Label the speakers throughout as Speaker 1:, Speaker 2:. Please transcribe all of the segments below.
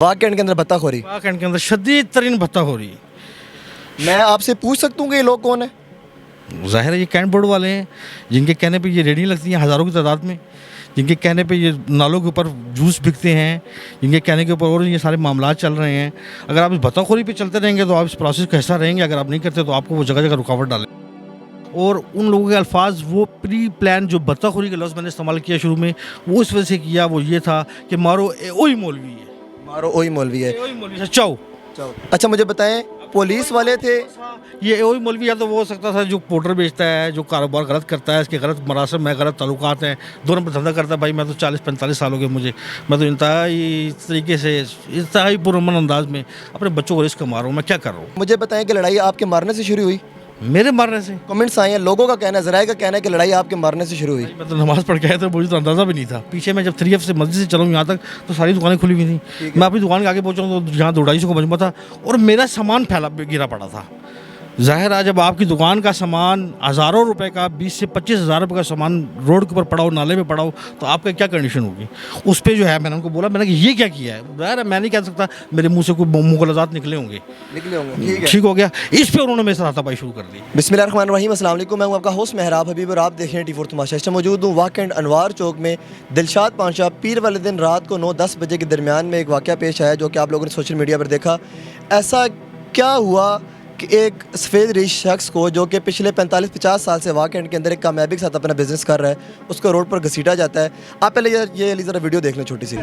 Speaker 1: वाकई के अंदर भत्ताखोरी।
Speaker 2: वाकई के अंदर शदीद तरीन भत्ता हो रही है।
Speaker 1: मैं आपसे पूछ सकता हूँ कि ये लोग कौन है?
Speaker 2: ज़ाहिर है ये कैंट बोर्ड वाले हैं, जिनके कहने पे ये रेडियाँ लगती हैं हज़ारों की तादाद में, जिनके कहने पे ये नालों के ऊपर जूस बिकते हैं, जिनके कहने के ऊपर और ये सारे मामला चल रहे हैं। अगर आप इस भत्ताखोरी पे चलते रहेंगे तो आप इस प्रोसेस का हिस्सा रहेंगे, अगर आप नहीं करते तो आपको वो जगह जगह रुकावट डालें। और उन लोगों के अल्फाज वो प्री प्लान जो भत्ताखोरी का लफ्ज़ मैंने इस्तेमाल किया शुरू में, वो इस वजह से किया, वो ये था कि मारो ओही मौलवी है,
Speaker 1: मारो ओही मौलवी है।
Speaker 2: ओही मौलवी से चाओ।
Speaker 1: अच्छा मुझे बताएं, पुलिस वाले थे?
Speaker 2: ये वही मौलवी या तो वो हो सकता था जो पाउडर बेचता है, जो कारोबार गलत करता है, इसके गलत मरासम में गलत ताल्लुकात हैं, 2 नंबर धंधा करता है। भाई मैं तो 40-45 साल हो गए मुझे, मैं तो इंतहाई तरीके से इंतहाई पुरअमन अंदाज में अपने बच्चों को रिस्क मार रहा हूँ। मैं क्या कर रहा हूँ?
Speaker 1: मुझे बताएं कि लड़ाई आपके मारने से शुरू हुई?
Speaker 2: मेरे मारने से?
Speaker 1: कमेंट्स आए हैं, लोगों का कहना है, ज़राए का कहना है कि लड़ाई आपके मारने से शुरू हुई।
Speaker 2: मैं तो नमाज़ पढ़ के आया था, मुझे तो अंदाज़ा भी नहीं था। पीछे मैं जब 3F से मस्जिद से चला हूँ यहाँ तक तो सारी दुकानें खुली हुई थी। मैं अपनी दुकान के आगे पहुँचा हूँ तो जहाँ 250 का मजमा था और मेरा सामान फैला गिरा पड़ा था। ज़ाहिर है जब आपकी दुकान का सामान हज़ारों रुपए का, 20 से 25 हज़ार रुपये का सामान रोड के ऊपर पड़ा हो, नाले में पड़ा हो, तो आपका क्या कंडीशन होगी? उस पर जो है मैंने उनको बोला, मैंने कि ये क्या किया है? ज़ाहिर है मैं नहीं कह सकता, मेरे मुंह से कोई मुगलजात निकले होंगे। ठीक हो गया। इस पर उन्होंने मेरे साथ हाथापाई शुरू कर दी।
Speaker 1: बिस्मिल्लाहिर्रहमानिर्रहीम, अस्सलाम वालेकुम। मैं हूं आपका होस्ट मेहराब हबीब और आप देख रहे हैं T4 तमाशा। इस मौजूद हूँ वाकई अनवार चौक में। दिलशाद पाशा पीर वाले दिन रात को 9-10 बजे के दरमियान में एक वाक़या पेश आया जो कि आप लोगों ने सोशल मीडिया पर देखा। ऐसा क्या हुआ कि एक सफ़ेद रीश शख्स को, जो कि पिछले 45-50 साल से वाकई के अंदर एक कामयाबी के साथ अपना बिजनेस कर रहा है, उसको रोड पर घसीटा जाता है। आप पहले ये ज़रा वीडियो देख लें छोटी सी।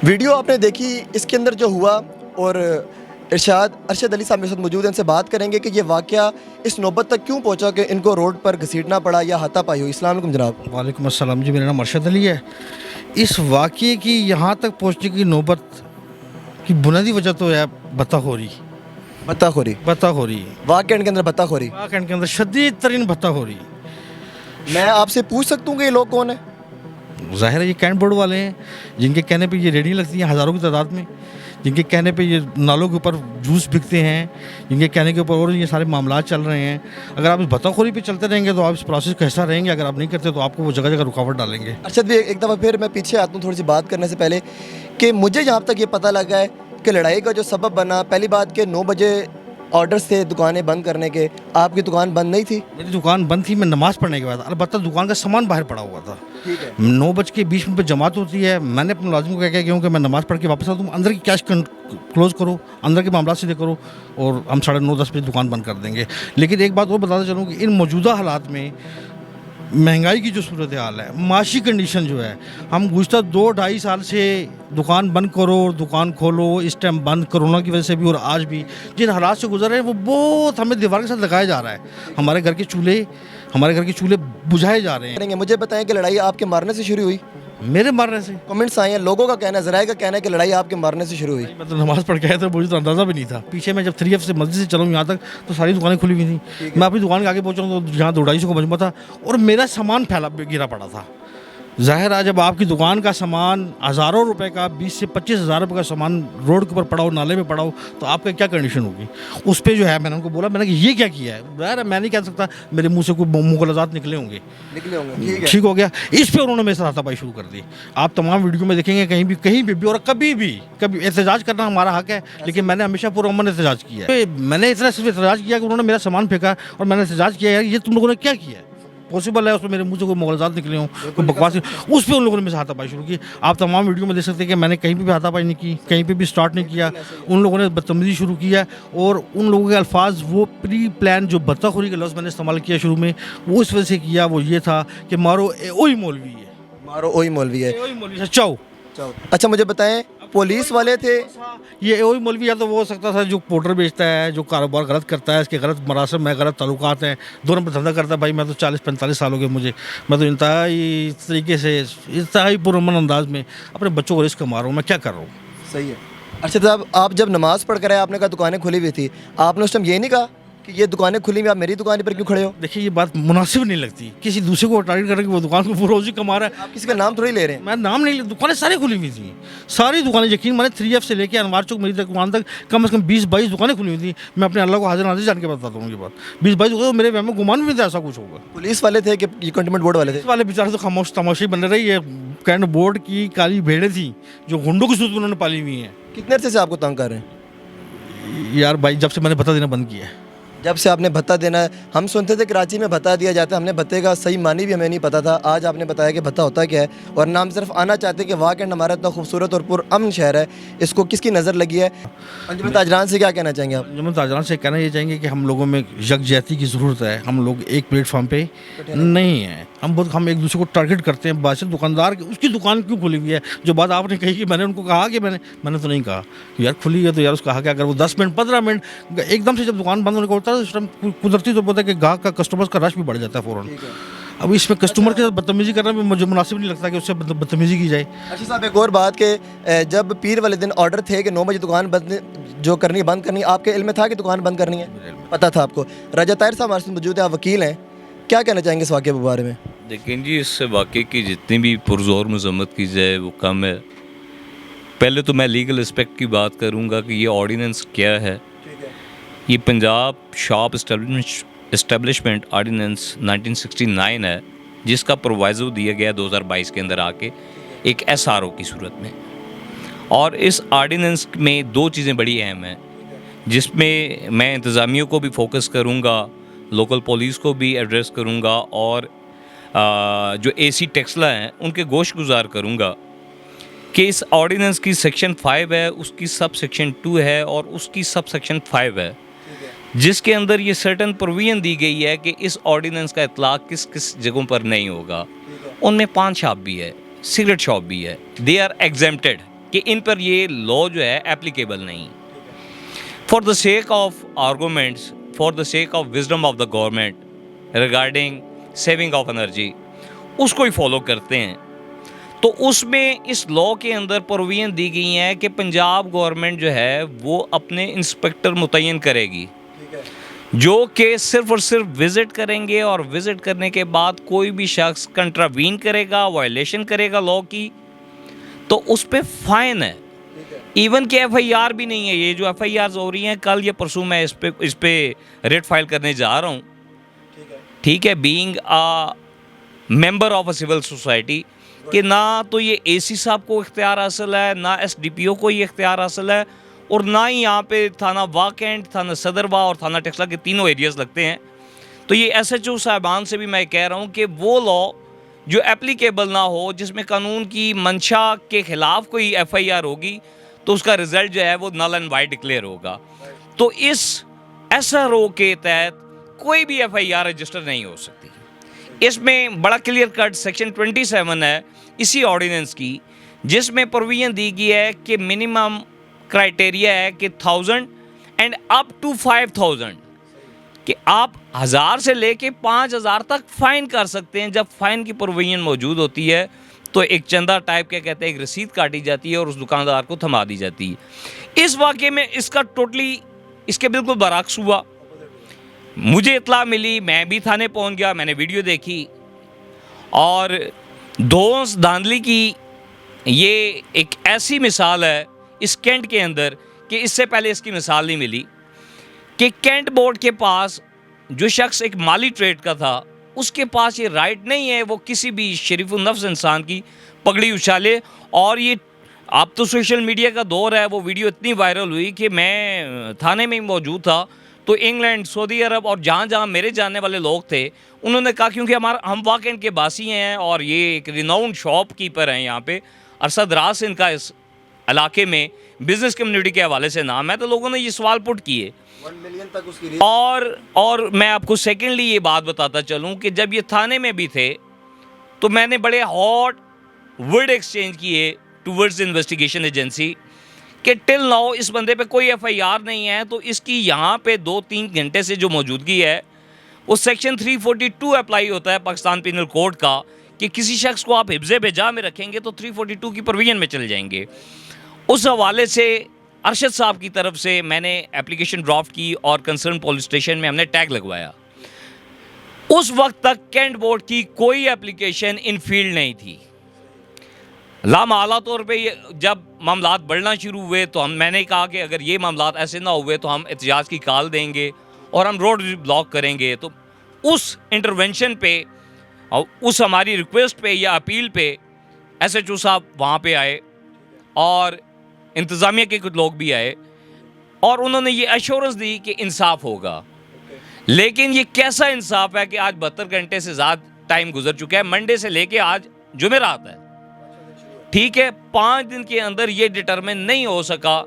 Speaker 1: वीडियो आपने देखी, इसके अंदर जो हुआ, और अरशद अली साहब मेरे साथ मौजूद हैं, इनसे बात करेंगे कि ये वाक़या इस नौबत तक क्यों पहुंचा कि इनको रोड पर घसीटना पड़ा या हाथापाई हुई। अस्सलाम वालेकुम जनाब।
Speaker 2: वालेकुम अस्सलाम जी, मेरा नाम अरशद अली है। इस वाक़ये की यहाँ तक पहुँचने की नौबत की बुनियादी वजह तो है भत्ताखोरी।
Speaker 1: भत्ताखोरी वाकई के अंदर भत्ताखोरी।
Speaker 2: वाकई के अंदर शदीद तरीन भत्ता हो रही है।
Speaker 1: मैं आपसे पूछ सकता हूँ कि ये लोग कौन है?
Speaker 2: ज़ाहिर है ये कैंट बोर्ड वाले हैं, जिनके कहने पे ये रेडियाँ लगती हैं हज़ारों की तादाद में, जिनके कहने पे ये नालों के ऊपर जूस बिकते हैं, जिनके कहने के ऊपर और ये सारे मामला चल रहे हैं। अगर आप इस भत्ताखोरी पे चलते रहेंगे तो आप इस प्रोसेस का हिस्सा रहेंगे, अगर आप नहीं करते तो आपको वो जगह जगह रुकावट डालेंगे।
Speaker 1: अरशद भी एक दफ़ा फिर मैं पीछे आता हूँ थोड़ी सी बात करने से पहले, कि मुझे जहाँ तक ये पता लगा है कि लड़ाई का जो सबब बना, पहली बात कि 9 बजे ऑर्डर्स थे दुकानें बंद करने के, आपकी दुकान बंद नहीं थी?
Speaker 2: मेरी दुकान बंद थी, मैं नमाज़ पढ़ने के बाद, अलबत्ता दुकान का सामान बाहर पड़ा हुआ था।
Speaker 1: ठीक है।
Speaker 2: 9:20 पर जमात होती है, मैंने अपने मुलाजिम को क्या गया कि मैं नमाज़ पढ़ के वापस आता हूँ, अंदर की कैश क्लोज़ करो, अंदर के मामला सीधे करो और हम 9:30-10 बजे दुकान बंद कर देंगे। लेकिन एक बात और बताता चलूँ कि इन मौजूदा हालात में महंगाई की जो सूरत हाल है, माशी कंडीशन जो है, हम गुज़श्ता 2-2.5 साल से दुकान बंद करो और दुकान खोलो, इस टाइम बंद कोरोना की वजह से भी और आज भी जिन हालात से गुजर रहे हैं वो बहुत हमें दीवार के साथ लगाया जा रहा है। हमारे घर के चूल्हे बुझाए जा रहे हैं।
Speaker 1: मुझे बताएं कि लड़ाई आपके मारने से शुरू हुई?
Speaker 2: मेरे मारने से?
Speaker 1: कमेंट्स आए हैं, लोगों का कहना है, ज़राए का कहना है कि लड़ाई आपके मारने से शुरू हुई।
Speaker 2: मैं तो नमाज़ पढ़ के आया था, मुझे तो अंदाज़ा भी नहीं था। पीछे मैं जब 3F से मस्जिद से चला हूँ यहाँ तक तो सारी दुकानें खुली हुई थी। मैं अपनी दुकान के आगे पहुँचा हूँ तो जहाँ 250 का मजमा था और मेरा सामान फैला गिरा पड़ा था। ज़ाहिर है जब आपकी दुकान का सामान हज़ारों रुपए का, 20 से 25 हज़ार रुपये का सामान रोड के ऊपर पड़ा हो, नाले में पड़ा हो, तो आपका क्या कंडीशन होगी? उस पर जो है मैंने उनको बोला, मैंने कि ये क्या किया है? ज़ाहिर है मैं नहीं कह सकता, मेरे मुंह से कोई मुगलजात निकले होंगे। ठीक हो गया। इस पर उन्होंने मेरे साथ हाथापाई शुरू कर दी। आप तमाम वीडियो में देखेंगे, कहीं भी और कभी एहतजाज करना हमारा हक है, लेकिन मैंने हमेशा पुरअमन एहतजाज किया है। मैंने इतना सिर्फ एहतजाज किया कि उन्होंने मेरा सामान फेंका और मैंने एहतजाज किया, यार ये तुम लोगों ने क्या किया है? पॉसिबल है उसमें मेरे मुंह से कोई मुगलजात निकले हों, कोई बकवास, उस पर उन लोगों ने मेरे से हाथापाई शुरू की। आप तमाम वीडियो में देख सकते हैं कि मैंने कहीं पे भी हाथापाई नहीं की, कहीं पे भी स्टार्ट नहीं किया। उन लोगों ने बदतमीजी शुरू किया और उन लोगों के अल्फाज वो प्री प्लान जो भत्ताखोरी का लफ्ज़ मैंने इस्तेमाल किया शुरू में, वो इस वजह से किया, वो ये था कि मारो ओही मौलवी है,
Speaker 1: मारो ओही मौलवी है,
Speaker 2: ओही मौलवी से चाओ।
Speaker 1: अच्छा मुझे बताएं, पुलिस वाले थे?
Speaker 2: ये वही मौलवी या तो वो हो सकता था जो पाउडर बेचता है, जो कारोबार गलत करता है, इसके गलत मरासम में गलत ताल्लुकात हैं, 2 नंबर धंधा करता है। भाई मैं तो 40-45 साल हो गए मुझे, मैं तो इंतहाई तरीके से इंतहाई पुरअमन अंदाज में अपने बच्चों को रिस्क मार रहा हूँ। मैं क्या कर रहा हूँ?
Speaker 1: सही है। अच्छा साहब, आप जब नमाज़ पढ़ कर आए, आपने कहा दुकानें खुली हुई थी, आपने उस टाइम ये नहीं कहा कि ये दुकानें खुली हुई, आप मेरी दुकान पर क्यों खड़े हो?
Speaker 2: देखिए ये बात मुनासिब नहीं लगती, किसी दूसरे को टारगेट करके वो दुकान को वो रोजी कमा रहा है।
Speaker 1: आप किसी का नाम थोड़ी ले रहे हैं।
Speaker 2: मैं नाम नहीं, दुकानें सारी खुली हुई थी, सारी दुकानें, यकीन माने 3F से लेके अनवार चौक मेरी दुकान तक कम से कम 20-22 दुकानें खुली हुई थी। मैं अपने अल्लाह को हाजिर नाजिर जान के बताता हूँ ये बात, 20-22 दुकानें, मेरे वहम में गुमान भी था ऐसा कुछ होगा।
Speaker 1: पुलिस वाले थे कि ये कंटेनमेंट बोर्ड वाले थे?
Speaker 2: पुलिस वाले बेचारे तो खामोश तमाशी बन रही है, कैंट बोर्ड की काली भेड़ें थी जो गुंडों की सूरत में उन्होंने पाली हुई हैं।
Speaker 1: कितने अरसे से आपको तंग कर रहे हैं?
Speaker 2: यार भाई जब से मैंने भत्ता देना बंद किया है।
Speaker 1: जब से आपने भत्ता देना है, हम सुनते थे कराची में भत्ता दिया जाता है, हमने भत्ते का सही मानी भी हमें नहीं पता था। आज आपने बताया कि भत्ता होता क्या है, और नाम सिर्फ आना चाहते कि वाकई हमारा इतना खूबसूरत और पुरअमन शहर है, इसको किसकी नज़र लगी है? अंजुमन ताजरान से क्या कहना चाहेंगे आप?
Speaker 2: अंजुमन ताजरान से कहना ये चाहेंगे कि हम लोगों में यकजहती की ज़रूरत है, हम लोग एक प्लेटफॉर्म पे नहीं है, हम एक दूसरे को टारगेट करते हैं। बादशाह दुकानदार की उसकी दुकान क्यों खुली हुई है? जो बात आपने कही कि मैंने उनको कहा कि मैंने तो नहीं कहा कि यार खुली है, तो यार उसको कहा कि अगर वो 10 मिनट 15 मिनट एकदम से जब दुकान बंद होने को होता है तो उस टाइम कुदरती तो पता है कि गाहक का कस्टमर्स का रश भी बढ़ जाता है फ़ौरन। अब इसमें कस्टमर के साथ बदतमीजी करना भी मुझे मुनासिब नहीं लगता कि उससे बदतमीजी की जाए।
Speaker 1: अच्छा साहब, एक और बात कि जब पीर वाले दिन ऑर्डर थे कि 9 बजे दुकान बंद जो करनी है बंद करनी है, आपके इल्म में था कि दुकान बंद करनी है? पता था आपको? रजा ताहिर साहब हमारे साथ मौजूद है, आप वकील हैं, क्या कहना चाहेंगे इस वाक़े के बारे में?
Speaker 3: लेकिन जी इस वाक़े की जितनी भी पुरज़ोर मज़म्मत की जाए वो कम है। पहले तो मैं लीगल एस्पेक्ट की बात करूँगा कि ये ऑर्डिनेंस क्या है। ये पंजाब शॉप इस्टेब्लिशमेंट ऑर्डिनेंस 1969 है, जिसका प्रोवाइज़ो दिया गया 2022 के अंदर आके एक SRO की सूरत में। और इस ऑर्डिनेंस में 2 चीज़ें बड़ी अहम हैं, जिसमें मैं इंतज़ामियों को भी फोकस करूँगा, लोकल पुलिस को भी एड्रेस करूँगा, और जो AC टेक्सला हैं उनके गोश गुजार करूँगा कि इस ऑर्डिनेंस की सेक्शन 5 है, उसकी सब सेक्शन 2 है और उसकी सब सेक्शन 5 है, जिसके अंदर ये सर्टन प्रोविजन दी गई है कि इस ऑर्डिनेंस का इतलाक़ किस किस जगहों पर नहीं होगा। उनमें पान शॉप भी है, सिगरेट शॉप भी है, दे आर एग्जेम्प्टेड कि इन पर ये लॉ जो है एप्लीकेबल नहीं। For the sake of arguments, for the sake of wisdom of the government regarding saving of energy, उसको ही फॉलो करते हैं। तो उसमें इस लॉ के अंदर प्रोविजन दी गई है कि पंजाब गवर्नमेंट जो है वो अपने इंस्पेक्टर मुतय्यन करेगी, जो कि सिर्फ और सिर्फ विज़िट करेंगे, और विज़िट करने के बाद कोई भी शख्स कंट्रावीन करेगा, वायलेशन करेगा लॉ की, तो उस पर फ़ाइन है। इवन के FIR भी नहीं है। ये जो FIRs हो रही हैं, कल या परसों मैं इस पे रेट फाइल करने जा रहा हूँ, ठीक है, being a member of a civil society, कि ना तो ये AC साहब को इख्तियार हासिल है, ना SDPO को ये इख्तियार हासिल है, और ना ही यहाँ पे थाना वाकैंट, थाना सदरवा और थाना टेक्सला के तीनों एरियाज़ लगते हैं। तो ये SHO साहबान से भी मैं कह रहा हूँ कि वो लॉ जो एप्लीकेबल ना हो, जिसमें कानून की मंशा के ख़िलाफ़ कोई FIR होगी, तो उसका रिज़ल्ट जो है वो नल एंड वाइड डिक्लेयर होगा। तो इस SRO के तहत कोई भी FIR रजिस्टर नहीं हो सकती। इसमें बड़ा क्लियर कट सेक्शन 27 है इसी ऑर्डिनेंस की, जिसमें प्रोविजन दी गई है कि मिनिमम क्राइटेरिया है कि 1000 एंड अप टू 5000, कि आप 1000 से लेके 5000 तक फ़ाइन कर सकते हैं। जब फ़ाइन की प्रोविजन मौजूद होती है तो एक चंदा टाइप के कहते हैं, एक रसीद काटी जाती है और उस दुकानदार को थमा दी जाती है। इस वाक़े में इसका टोटली इसके बिल्कुल बरअक्स हुआ। मुझे इत्तला मिली, मैं भी थाने पहुंच गया, मैंने वीडियो देखी, और दोस्त धांधली की ये एक ऐसी मिसाल है इस कैंट के अंदर कि इससे पहले इसकी मिसाल नहीं मिली, कि कैंट बोर्ड के पास जो शख्स एक माली ट्रेड का था, उसके पास ये राइट नहीं है वो किसी भी शरीफुल नफ्स इंसान की पगड़ी उछाले। और ये अब तो सोशल मीडिया का दौर है, वो वीडियो इतनी वायरल हुई कि मैं थाने में ही मौजूद था, तो इंग्लैंड, सऊदी अरब और जहाँ जहाँ मेरे जानने वाले लोग थे, उन्होंने कहा क्योंकि हम वाकई के बासी हैं और ये एक रिनाउंड शॉप कीपर हैं यहाँ पे, अरसा दराज से इनका इस इलाके में बिज़नेस कम्युनिटी के हवाले से नाम है, तो लोगों ने ये सवाल पुट किए।
Speaker 1: 1 मिलियन तक उसकी
Speaker 3: और मैं आपको सेकेंडली ये बात बताता चलूँ कि जब ये थाने में भी थे तो मैंने बड़े हॉट वर्ड एक्सचेंज किए टूवर्ड्स इन्वेस्टिगेशन एजेंसी कि टिल नाउ इस बंदे पे कोई FIR नहीं है, तो इसकी यहाँ पे 2-3 घंटे से जो मौजूदगी है वो सेक्शन 342 अप्लाई होता है पाकिस्तान पिनल कोड का, कि किसी शख्स को आप हिफ्ज़े बेजा में रखेंगे तो 342 की प्रोविजन में चले जाएंगे। उस हवाले से अरशद साहब की तरफ से मैंने एप्लीकेशन ड्राफ्ट की और कंसर्न पुलिस स्टेशन में हमने टैग लगवाया। उस वक्त तक कैंट बोर्ड की कोई एप्लीकेशन इन फील्ड नहीं थी। लामाला तौर पे जब मामलात बढ़ना शुरू हुए तो मैंने कहा कि अगर ये मामलात ऐसे ना हुए तो हम एहतजाज की कॉल देंगे और हम रोड ब्लॉक करेंगे। तो उस इंटरवेंशन पे और उस हमारी रिक्वेस्ट पे या अपील पे SHO साहब वहाँ पे आए और इंतज़ामिया के कुछ लोग भी आए और उन्होंने ये एश्योरेंस दी कि इंसाफ होगा। लेकिन ये कैसा इंसाफ है कि आज 72 घंटे से ज़्यादा टाइम गुजर चुका है, मंडे से लेके आज जुमेरात है, ठीक है, 5 दिन के अंदर ये डिटरमिन नहीं हो सका।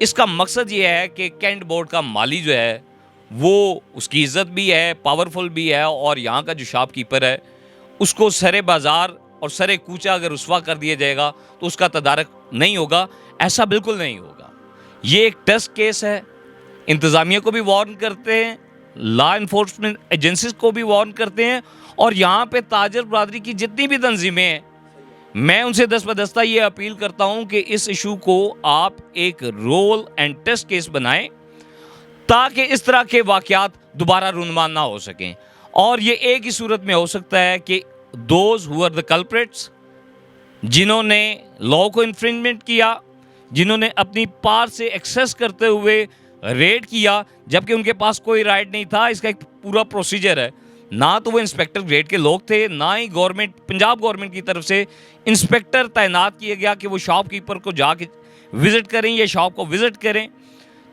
Speaker 3: इसका मकसद ये है कि कैंट बोर्ड का माली जो है वो उसकी इज़्ज़त भी है, पावरफुल भी है और यहाँ का जो शॉपकीपर है उसको सरे बाज़ार और सरे कूचा अगर रुस्वा कर दिया जाएगा तो उसका तदारक नहीं होगा। ऐसा बिल्कुल नहीं होगा। ये एक टेस्ट केस है। इंतज़ामिया को भी वार्न करते हैं, लॉ इन्फोर्समेंट एजेंसीज को भी वार्न करते हैं और यहाँ पे ताजर बरादरी की जितनी भी तंजीमें हैं, मैं उनसे दस्तबदस्ता ये अपील करता हूँ कि इस इशू को आप एक रोल एंड टेस्ट केस बनाएं ताकि इस तरह के वाक़यात दोबारा रुनमान ना हो सकें। और ये एक ही सूरत में हो सकता है कि those who are the culprits, जिन्होंने लॉ को इन्फ्रिंजमेंट किया, जिन्होंने अपनी पावर से एक्सेस करते हुए रेड किया जबकि उनके पास कोई राइट नहीं था। इसका एक पूरा प्रोसीजर है। ना तो वो इंस्पेक्टर ग्रेड के लोग थे, ना ही गवर्नमेंट, पंजाब गवर्नमेंट की तरफ से इंस्पेक्टर तैनात किया गया कि वो शॉपकीपर को जाके विज़िट करें या शॉप को विज़िट करें।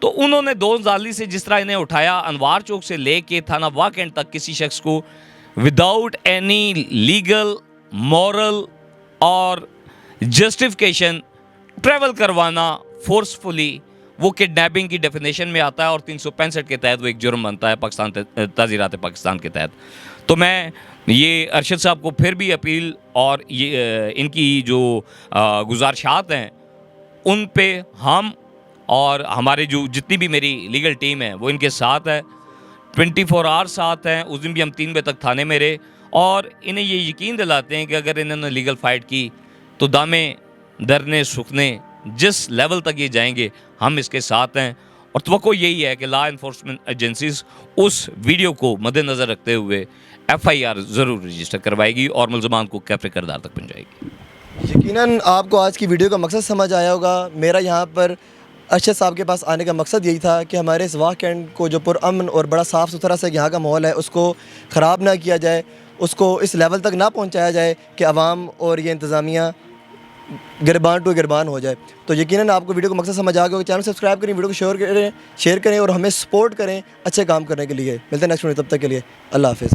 Speaker 3: तो उन्होंने दोजाली से जिस तरह इन्हें उठाया, अनवार चौक से लेके थाना वाकंड तक किसी शख्स को विदाउट एनी लीगल, मॉरल और जस्टिफिकेशन ट्रैवल करवाना फोर्सफुली, वो किडनैपिंग की डेफिनेशन में आता है और 365 के तहत वो एक जुर्म बनता है पाकिस्तान ताज़ीरात पाकिस्तान के तहत। तो मैं ये अरशद साहब को फिर भी अपील और ये इनकी जो गुजारिशात हैं उन पे हम और हमारे जो जितनी भी मेरी लीगल टीम है वो इनके साथ है, 24 आवर साथ हैं। उस दिन भी हम 3 बजे तक थाने में रहे और इन्हें ये यकीन दिलाते हैं कि अगर इन्होंने लीगल फ़ाइट की तो दामे दरने सुखने जिस लेवल तक ये जाएंगे हम इसके साथ हैं। और तवक्को यही है कि लॉ इन्फोर्समेंट एजेंसीज उस वीडियो को मद्देनज़र रखते हुए FIR ज़रूर रजिस्टर करवाएगी और मुलज़मान को कैफ़े किरदार तक पहुँचाएगी।
Speaker 1: यकीनन आपको आज की वीडियो का मकसद समझ आया होगा। मेरा यहाँ पर अरशद साहब के पास आने का मकसद यही था कि हमारे इस वाकंड को जो पुरअमन और बड़ा साफ़ सुथरा सा यहाँ का माहौल है उसको ख़राब ना किया जाए, उसको इस लेवल तक ना पहुँचाया जाए कि आवाम और ये इंतज़ामिया गिरबान टू गिरबान हो जाए। तो यकीनन आपको वीडियो का मकसद समझ आ गया होगा। चैनल सब्सक्राइब करें, वीडियो को शेयर करें और हमें सपोर्ट करें अच्छे काम करने के लिए। मिलते हैं नेक्स्ट वीडियो, तब तक के लिए अल्लाह हाफ़िज़।